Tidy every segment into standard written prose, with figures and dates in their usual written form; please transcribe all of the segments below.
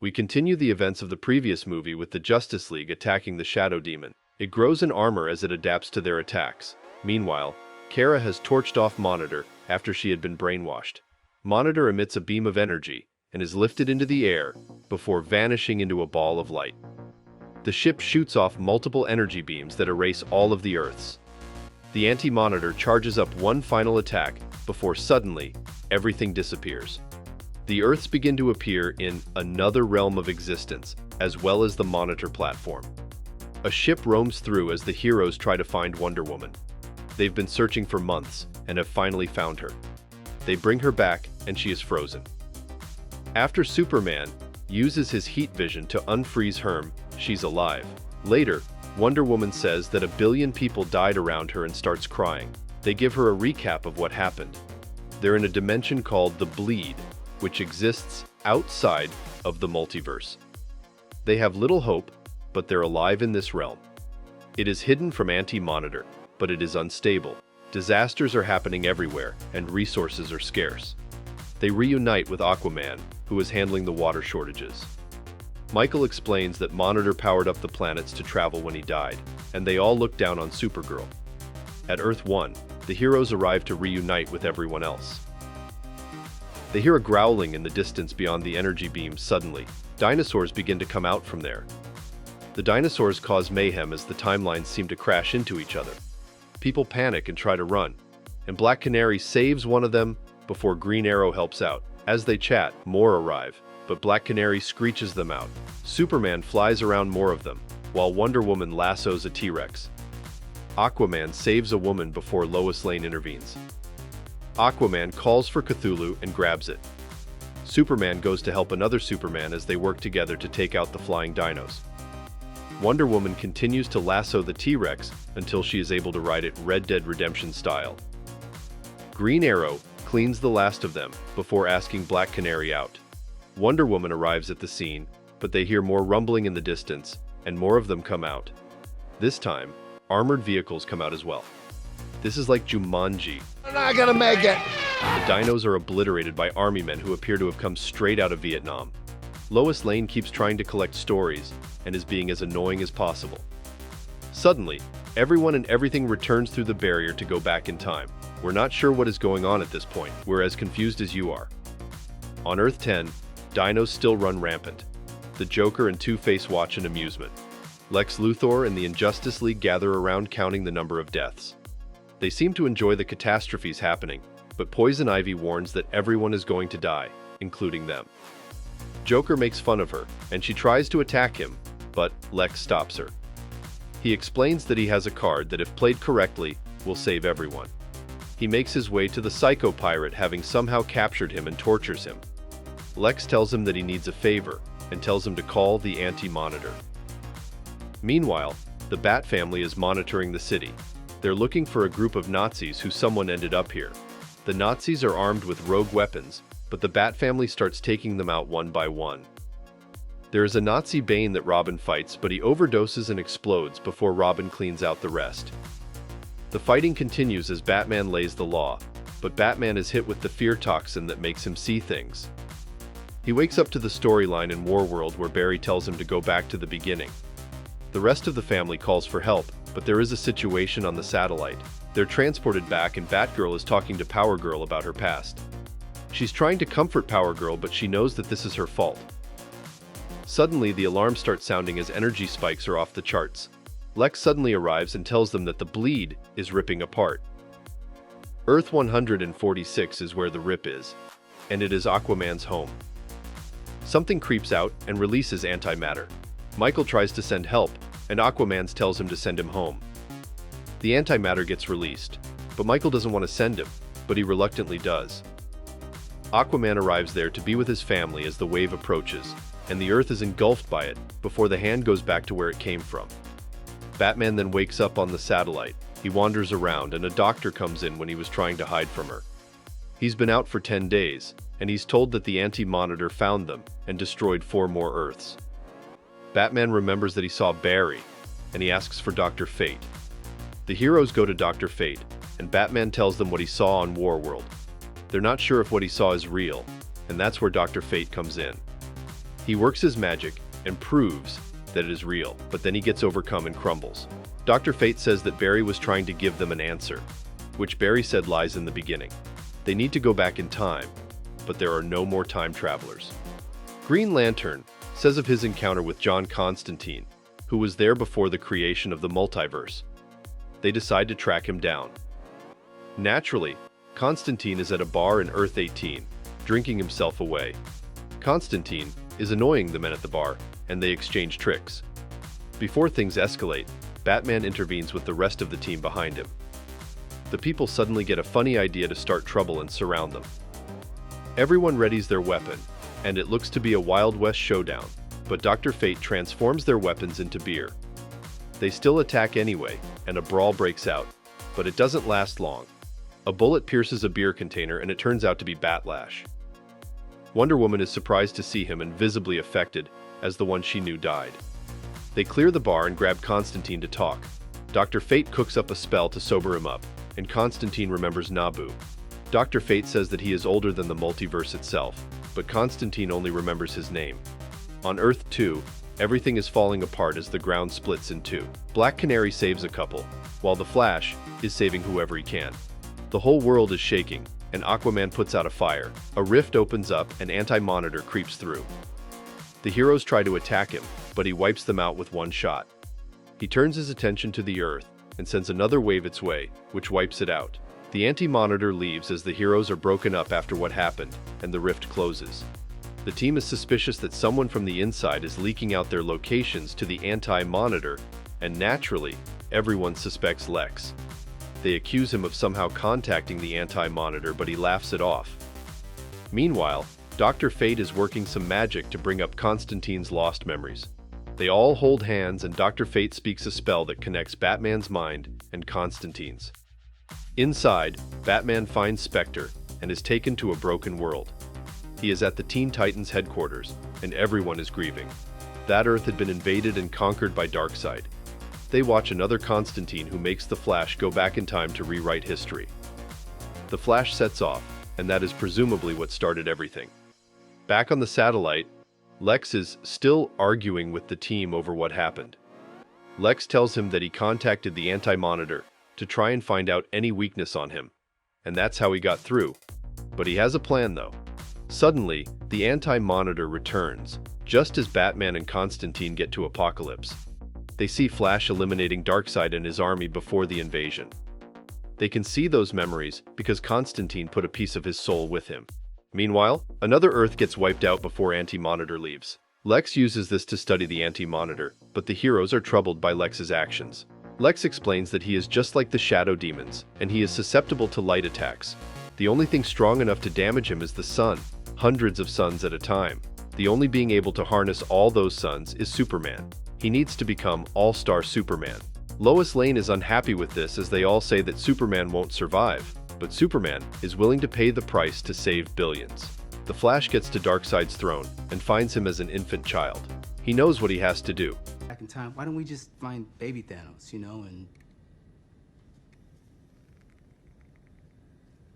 We continue the events of the previous movie with the Justice League attacking the Shadow Demon. It grows in armor as it adapts to their attacks. Meanwhile, Kara has torched off Monitor after she had been brainwashed. Monitor emits a beam of energy and is lifted into the air before vanishing into a ball of light. The ship shoots off multiple energy beams that erase all of the Earths. The Anti-Monitor charges up one final attack before suddenly everything disappears. The Earths begin to appear in another realm of existence, as well as the Monitor platform. A ship roams through as the heroes try to find Wonder Woman. They've been searching for months and have finally found her. They bring her back and she is frozen. After Superman uses his heat vision to unfreeze her, she's alive. Later, Wonder Woman says that 1 billion people died around her and starts crying. They give her a recap of what happened. They're in a dimension called the Bleed, which exists outside of the multiverse. They have little hope, but they're alive in this realm. It is hidden from Anti-Monitor, but it is unstable. Disasters are happening everywhere, and resources are scarce. They reunite with Aquaman, who is handling the water shortages. Michael explains that Monitor powered up the planets to travel when he died, and they all look down on Supergirl. At Earth 1, the heroes arrive to reunite with everyone else. They hear a growling in the distance beyond the energy beams. Suddenly, dinosaurs begin to come out from there. The dinosaurs cause mayhem as the timelines seem to crash into each other. People panic and try to run, and Black Canary saves one of them before Green Arrow helps out. As they chat, more arrive, but Black Canary screeches them out. Superman flies around more of them, while Wonder Woman lassos a T-Rex. Aquaman saves a woman before Lois Lane intervenes. Aquaman calls for Cthulhu and grabs it. Superman goes to help another Superman as they work together to take out the flying dinos. Wonder Woman continues to lasso the T-Rex until she is able to ride it Red Dead Redemption style. Green Arrow cleans the last of them before asking Black Canary out. Wonder Woman arrives at the scene, but they hear more rumbling in the distance, and more of them come out. This time, armored vehicles come out as well. This is like Jumanji. I'm not gonna make it! The dinos are obliterated by army men who appear to have come straight out of Vietnam. Lois Lane keeps trying to collect stories and is being as annoying as possible. Suddenly, everyone and everything returns through the barrier to go back in time. We're not sure what is going on at this point. We're as confused as you are. On Earth 10, dinos still run rampant. The Joker and Two-Face watch in amusement. Lex Luthor and the Injustice League gather around counting the number of deaths. They seem to enjoy the catastrophes happening, but Poison Ivy warns that everyone is going to die, including them. Joker makes fun of her, and she tries to attack him, but Lex stops her. He explains that he has a card that, if played correctly, will save everyone. He makes his way to the Psycho Pirate, having somehow captured him, and tortures him. Lex tells him that he needs a favor, and tells him to call the Anti-Monitor. Meanwhile, the Bat family is monitoring the city. They're looking for a group of Nazis who someone ended up here. The Nazis are armed with rogue weapons, but the Bat family starts taking them out one by one. There is a Nazi Bane that Robin fights, but he overdoses and explodes before Robin cleans out the rest. The fighting continues as Batman lays the law, but Batman is hit with the fear toxin that makes him see things. He wakes up to the storyline in Warworld where Barry tells him to go back to the beginning. The rest of the family calls for help, but there is a situation on the satellite. They're transported back and Batgirl is talking to Power Girl about her past. She's trying to comfort Power Girl, but she knows that this is her fault. Suddenly, the alarm starts sounding as energy spikes are off the charts. Lex suddenly arrives and tells them that the Bleed is ripping apart. Earth 146 is where the rip is, and it is Aquaman's home. Something creeps out and releases antimatter. Michael tries to send help, and Aquaman tells him to send him home. The antimatter gets released, but Michael doesn't want to send him, but he reluctantly does. Aquaman arrives there to be with his family as the wave approaches, and the Earth is engulfed by it before the hand goes back to where it came from. Batman then wakes up on the satellite. He wanders around, and a doctor comes in when he was trying to hide from her. He's been out for 10 days, and he's told that the Anti-Monitor found them and destroyed 4 more Earths. Batman remembers that he saw Barry, and he asks for Dr. Fate. The heroes go to Dr. Fate, and Batman tells them what he saw on Warworld. They're not sure if what he saw is real, and that's where Dr. Fate comes in. He works his magic and proves that it is real, but then he gets overcome and crumbles. Dr. Fate says that Barry was trying to give them an answer, which Barry said lies in the beginning. They need to go back in time, but there are no more time travelers. Green Lantern says of his encounter with John Constantine, who was there before the creation of the multiverse. They decide to track him down. Naturally, Constantine is at a bar in Earth 18, drinking himself away. Constantine is annoying the men at the bar, and they exchange tricks. Before things escalate, Batman intervenes with the rest of the team behind him. The people suddenly get a funny idea to start trouble and surround them. Everyone readies their weapon, and it looks to be a Wild West showdown, but Dr. Fate transforms their weapons into beer. They still attack anyway, and a brawl breaks out, but it doesn't last long. A bullet pierces a beer container and it turns out to be Batlash. Wonder Woman is surprised to see him and visibly affected, as the one she knew died. They clear the bar and grab Constantine to talk. Dr. Fate cooks up a spell to sober him up, and Constantine remembers Nabu. Dr. Fate says that he is older than the multiverse itself, but Constantine only remembers his name. On Earth 2, everything is falling apart as the ground splits in two. Black Canary saves a couple, while the Flash is saving whoever he can. The whole world is shaking, and Aquaman puts out a fire. A rift opens up and Anti-Monitor creeps through. The heroes try to attack him, but he wipes them out with one shot. He turns his attention to the Earth and sends another wave its way, which wipes it out. The Anti-Monitor leaves as the heroes are broken up after what happened, and the rift closes. The team is suspicious that someone from the inside is leaking out their locations to the Anti-Monitor, and naturally, everyone suspects Lex. They accuse him of somehow contacting the Anti-Monitor, but he laughs it off. Meanwhile, Dr. Fate is working some magic to bring up Constantine's lost memories. They all hold hands and Dr. Fate speaks a spell that connects Batman's mind and Constantine's. Inside, Batman finds Spectre and is taken to a broken world. He is at the Teen Titans headquarters, and everyone is grieving. That Earth had been invaded and conquered by Darkseid. They watch another Constantine who makes the Flash go back in time to rewrite history. The Flash sets off, and that is presumably what started everything. Back on the satellite, Lex is still arguing with the team over what happened. Lex tells him that he contacted the Anti-Monitor to try and find out any weakness on him, and that's how he got through. But he has a plan though. Suddenly, the Anti-Monitor returns, just as Batman and Constantine get to Apocalypse. They see Flash eliminating Darkseid and his army before the invasion. They can see those memories because Constantine put a piece of his soul with him. Meanwhile, another Earth gets wiped out before Anti-Monitor leaves. Lex uses this to study the Anti-Monitor, but the heroes are troubled by Lex's actions. Lex explains that he is just like the Shadow Demons, and he is susceptible to light attacks. The only thing strong enough to damage him is the sun, hundreds of suns at a time. The only being able to harness all those suns is Superman. He needs to become All-Star Superman. Lois Lane is unhappy with this as they all say that Superman won't survive, but Superman is willing to pay the price to save billions. The Flash gets to Darkseid's throne and finds him as an infant child. He knows what he has to do. Back in time, why don't we just find baby Thanos, and...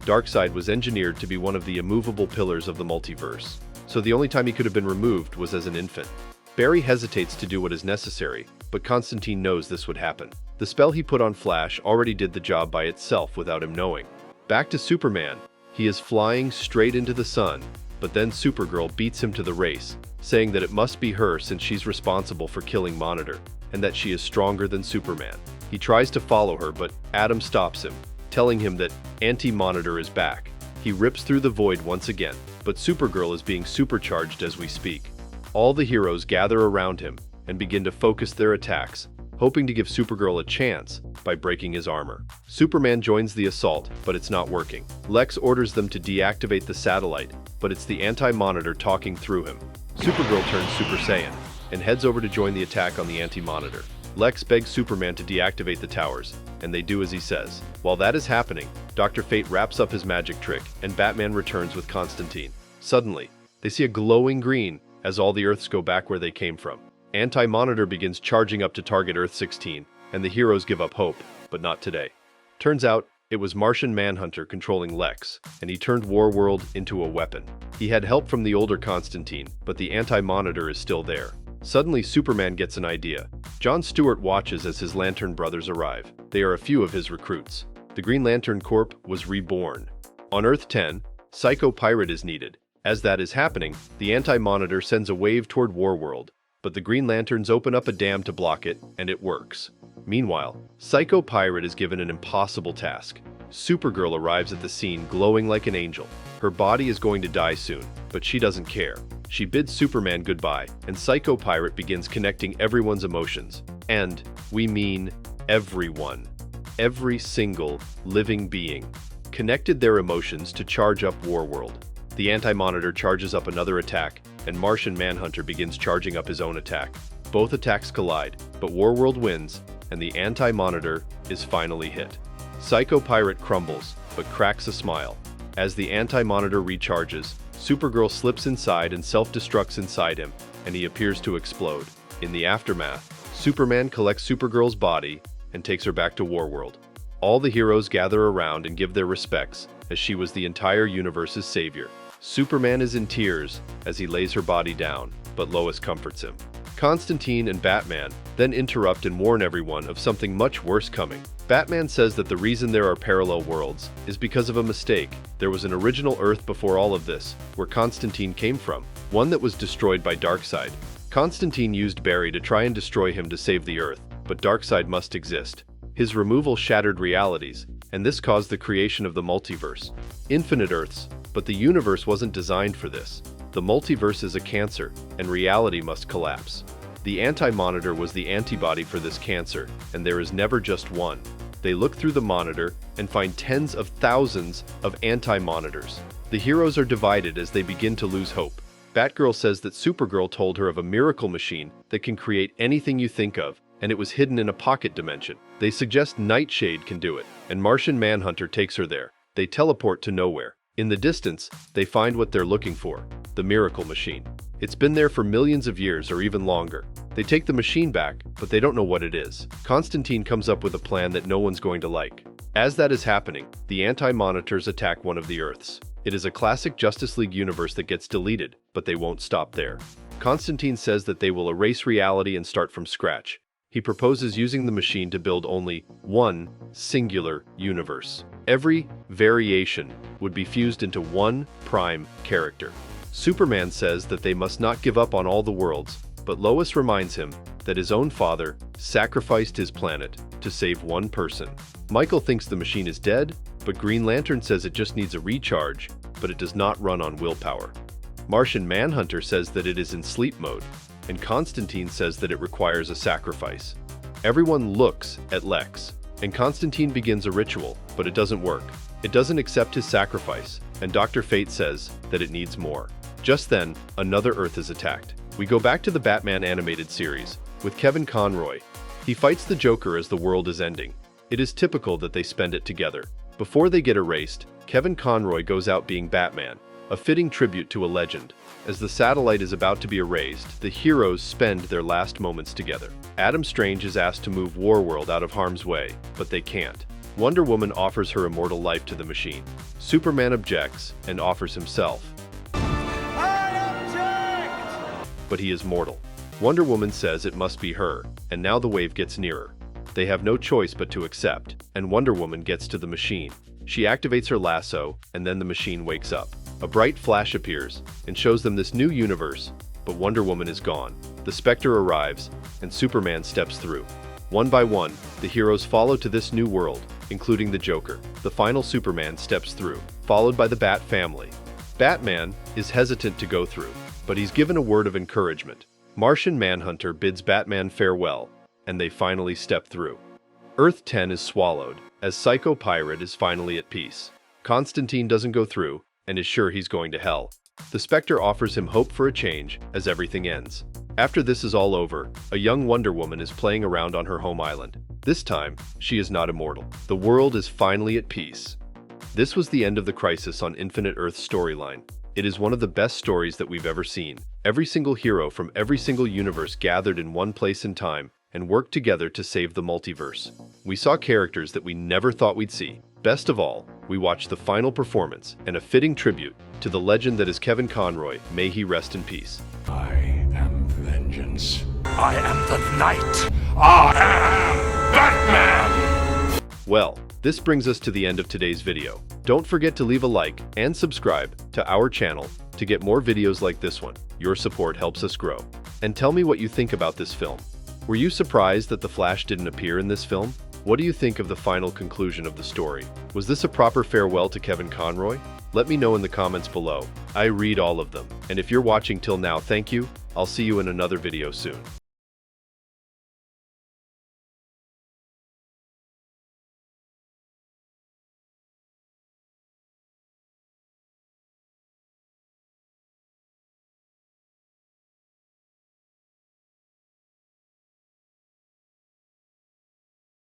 Darkseid was engineered to be one of the immovable pillars of the multiverse, so the only time he could have been removed was as an infant. Barry hesitates to do what is necessary, but Constantine knows this would happen. The spell he put on Flash already did the job by itself without him knowing. Back to Superman, he is flying straight into the sun, but then Supergirl beats him to the race, saying that it must be her since she's responsible for killing Monitor, and that she is stronger than Superman. He tries to follow her, but Adam stops him, telling him that Anti-Monitor is back. He rips through the void once again, but Supergirl is being supercharged as we speak. All the heroes gather around him and begin to focus their attacks, hoping to give Supergirl a chance by breaking his armor. Superman joins the assault, but it's not working. Lex orders them to deactivate the satellite, but it's the Anti-Monitor talking through him. Supergirl turns Super Saiyan and heads over to join the attack on the Anti-Monitor. Lex begs Superman to deactivate the towers, and they do as he says. While that is happening, Dr. Fate wraps up his magic trick, and Batman returns with Constantine. Suddenly, they see a glowing green as all the Earths go back where they came from. Anti-Monitor begins charging up to target Earth 16, and the heroes give up hope, but not today. Turns out, It was Martian Manhunter controlling Lex, and he turned Warworld into a weapon. He had help from the older Constantine, but the Anti-Monitor is still there. Suddenly, Superman gets an idea. John Stewart watches as his Lantern brothers arrive. They are a few of his recruits. The Green Lantern Corps was reborn. On Earth 10, Psycho Pirate is needed. As that is happening, the Anti-Monitor sends a wave toward Warworld, but the Green Lanterns open up a dam to block it, and it works. Meanwhile, Psycho Pirate is given an impossible task. Supergirl arrives at the scene glowing like an angel. Her body is going to die soon, but she doesn't care. She bids Superman goodbye, and Psycho Pirate begins connecting everyone's emotions. And we mean everyone. Every single living being connected their emotions to charge up Warworld. The Anti-Monitor charges up another attack, and Martian Manhunter begins charging up his own attack. Both attacks collide, but Warworld wins, and the Anti-Monitor is finally hit. Psycho Pirate crumbles, but cracks a smile. As the Anti-Monitor recharges, Supergirl slips inside and self-destructs inside him, and he appears to explode. In the aftermath, Superman collects Supergirl's body and takes her back to Warworld. All the heroes gather around and give their respects, as she was the entire universe's savior. Superman is in tears as he lays her body down, but Lois comforts him. Constantine and Batman then interrupt and warn everyone of something much worse coming. Batman says that the reason there are parallel worlds is because of a mistake. There was an original Earth before all of this, where Constantine came from, one that was destroyed by Darkseid. Constantine used Barry to try and destroy him to save the Earth, but Darkseid must exist. His removal shattered realities, and this caused the creation of the multiverse. Infinite Earths, but the universe wasn't designed for this. The multiverse is a cancer, and reality must collapse. The Anti-Monitor was the antibody for this cancer, and there is never just one. They look through the monitor and find tens of thousands of Anti-Monitors. The heroes are divided as they begin to lose hope. Batgirl says that Supergirl told her of a miracle machine that can create anything you think of, and it was hidden in a pocket dimension. They suggest Nightshade can do it, and Martian Manhunter takes her there. They teleport to nowhere. In the distance, they find what they're looking for, the miracle machine. It's been there for millions of years or even longer. They take the machine back, but they don't know what it is. Constantine comes up with a plan that no one's going to like. As that is happening, the Anti-Monitors attack one of the Earths. It is a classic Justice League universe that gets deleted, but they won't stop there. Constantine says that they will erase reality and start from scratch. He proposes using the machine to build only one singular universe. Every variation would be fused into one prime character. Superman says that they must not give up on all the worlds, but Lois reminds him that his own father sacrificed his planet to save one person. Michael thinks the machine is dead, but Green Lantern says it just needs a recharge, but it does not run on willpower. Martian Manhunter says that it is in sleep mode, and Constantine says that it requires a sacrifice. Everyone looks at Lex, and Constantine begins a ritual, but it doesn't work. It doesn't accept his sacrifice, and Dr. Fate says that it needs more. Just then, another Earth is attacked. We go back to the Batman animated series, with Kevin Conroy. He fights the Joker as the world is ending. It is typical that they spend it together. Before they get erased, Kevin Conroy goes out being Batman, a fitting tribute to a legend. As the satellite is about to be erased, the heroes spend their last moments together. Adam Strange is asked to move Warworld out of harm's way, but they can't. Wonder Woman offers her immortal life to the machine. Superman objects and offers himself. I object! But he is mortal. Wonder Woman says it must be her, and now the wave gets nearer. They have no choice but to accept, and Wonder Woman gets to the machine. She activates her lasso, and then the machine wakes up. A bright flash appears and shows them this new universe, but Wonder Woman is gone. The Spectre arrives, and Superman steps through. One by one, the heroes follow to this new world, including the Joker. The final Superman steps through, followed by the Bat family. Batman is hesitant to go through, but he's given a word of encouragement. Martian Manhunter bids Batman farewell, and they finally step through. Earth 10 is swallowed, as Psycho Pirate is finally at peace. Constantine doesn't go through, and is sure he's going to hell. The Spectre offers him hope for a change as everything ends. After this is all over, a young Wonder Woman is playing around on her home island. This time, she is not immortal. The world is finally at peace. This was the end of the Crisis on Infinite Earth storyline. It is one of the best stories that we've ever seen. Every single hero from every single universe gathered in one place and time and worked together to save the multiverse. We saw characters that we never thought we'd see. Best of all, we watched the final performance and a fitting tribute to the legend that is Kevin Conroy. May he rest in peace. I am vengeance. I am the knight. I am Batman! Well, this brings us to the end of today's video. Don't forget to leave a like and subscribe to our channel to get more videos like this one. Your support helps us grow. And tell me what you think about this film. Were you surprised that the Flash didn't appear in this film? What do you think of the final conclusion of the story? Was this a proper farewell to Kevin Conroy? Let me know in the comments below. I read all of them. And if you're watching till now, thank you. I'll see you in another video soon.